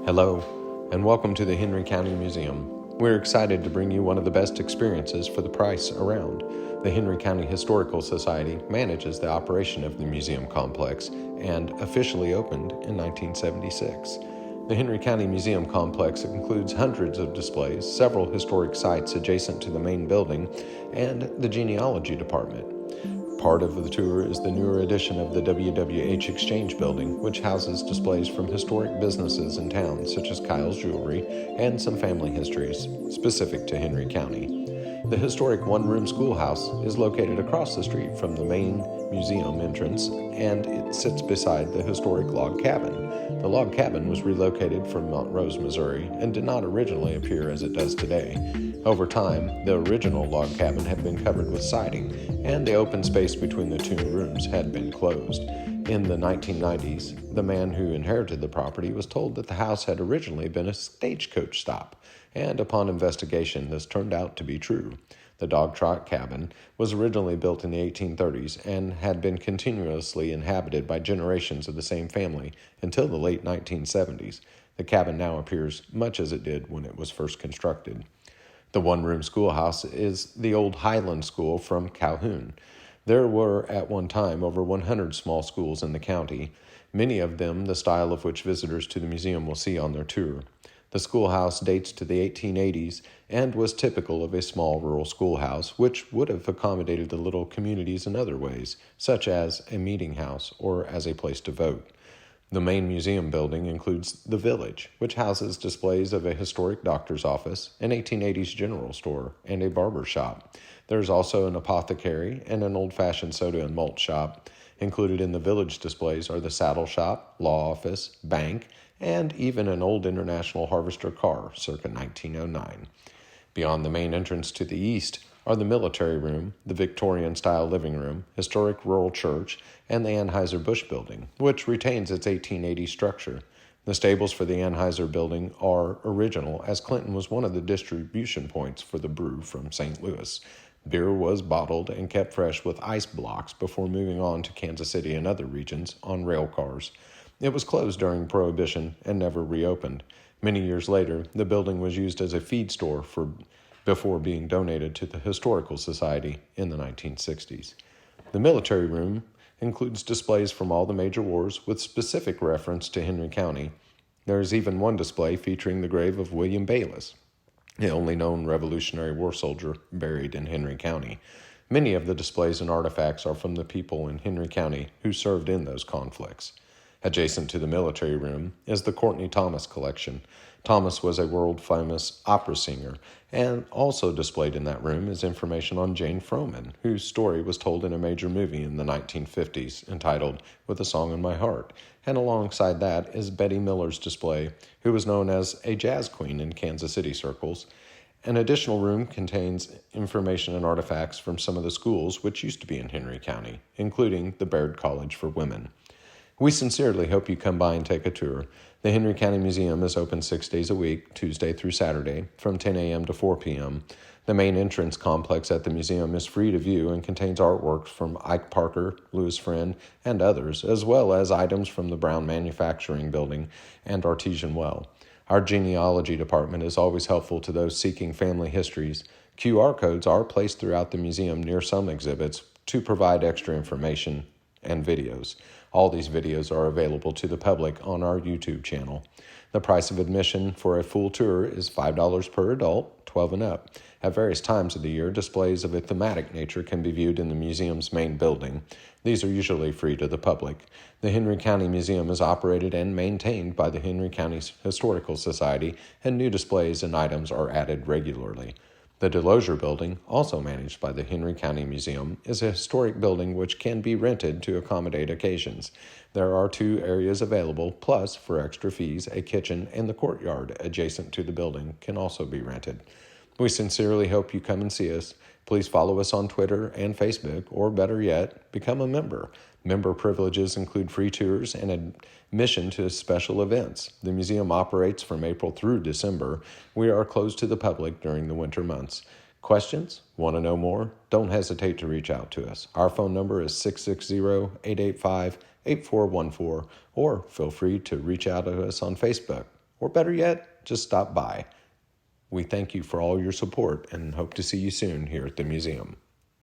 Hello, and welcome to the Henry County Museum. We're excited to bring you one of the best experiences for the price around. The Henry County Historical Society manages the operation of the museum complex and officially opened in 1976. The Henry County Museum complex includes hundreds of displays, several historic sites adjacent to the main building, and the genealogy department. Part of the tour is the newer edition of the WWH Exchange Building, which houses displays from historic businesses in town, such as Kyle's Jewelry, and some family histories specific to Henry County. The historic one-room schoolhouse is located across the street from the main museum entrance, and it sits beside the historic log cabin. The log cabin was relocated from Montrose, Missouri, and did not originally appear as it does today. Over time, the original log cabin had been covered with siding, and the open space between the two rooms had been closed. In the 1990s, the man who inherited the property was told that the house had originally been a stagecoach stop, and upon investigation, this turned out to be true. The dog trot cabin was originally built in the 1830s and had been continuously inhabited by generations of the same family until the late 1970s. The cabin now appears much as it did when it was first constructed. The one-room schoolhouse is the old Highland School from Calhoun. There were at one time over 100 small schools in the county, many of them the style of which visitors to the museum will see on their tour. The schoolhouse dates to the 1880s and was typical of a small rural schoolhouse, which would have accommodated the little communities in other ways, such as a meeting house or as a place to vote. The main museum building includes the Village, which houses displays of a historic doctor's office, an 1880s general store, and a barber shop. There's also an apothecary and an old-fashioned soda and malt shop. Included in the Village displays are the saddle shop, law office, bank, and even an old International Harvester car circa 1909. Beyond the main entrance to the east are the military room, the Victorian-style living room, historic rural church, and the Anheuser-Busch building, which retains its 1880 structure. The stables for the Anheuser building are original, as Clinton was one of the distribution points for the brew from St. Louis. Beer was bottled and kept fresh with ice blocks before moving on to Kansas City and other regions on rail cars. It was closed during Prohibition and never reopened. Many years later, the building was used as a feed store before being donated to the Historical Society in the 1960s. The military room includes displays from all the major wars with specific reference to Henry County. There is even one display featuring the grave of William Bayless, the only known Revolutionary War soldier buried in Henry County. Many of the displays and artifacts are from the people in Henry County who served in those conflicts. Adjacent to the military room is the Courtney Thomas collection. Thomas was a world-famous opera singer, and also displayed in that room is information on Jane Froman, whose story was told in a major movie in the 1950s entitled With a Song in My Heart. And alongside that is Betty Miller's display, who was known as a jazz queen in Kansas City circles. An additional room contains information and artifacts from some of the schools which used to be in Henry County, including the Baird College for Women. We sincerely hope you come by and take a tour. The Henry County Museum is open 6 days a week, Tuesday through Saturday, from 10 a.m. to 4 p.m. The main entrance complex at the museum is free to view and contains artworks from Ike Parker, Louis Friend, and others, as well as items from the Brown Manufacturing Building and Artesian Well. Our genealogy department is always helpful to those seeking family histories. QR codes are placed throughout the museum near some exhibits to provide extra information and videos. All these videos are available to the public on our YouTube channel. The price of admission for a full tour is $5 per adult, 12 and up. At various times of the year, displays of a thematic nature can be viewed in the museum's main building. These are usually free to the public. The Henry County Museum is operated and maintained by the Henry County Historical Society, and new displays and items are added regularly. The Delosier Building, also managed by the Henry County Museum, is a historic building which can be rented to accommodate occasions. There are 2 areas available, plus, for extra fees, a kitchen and the courtyard adjacent to the building can also be rented. We sincerely hope you come and see us. Please follow us on Twitter and Facebook, or better yet, become a member. Member privileges include free tours and admission to special events. The museum operates from April through December. We are closed to the public during the winter months. Questions? Want to know more? Don't hesitate to reach out to us. Our phone number is 660-885-8414, or feel free to reach out to us on Facebook. or better yet, just stop by. We thank you for all your support and hope to see you soon here at the museum.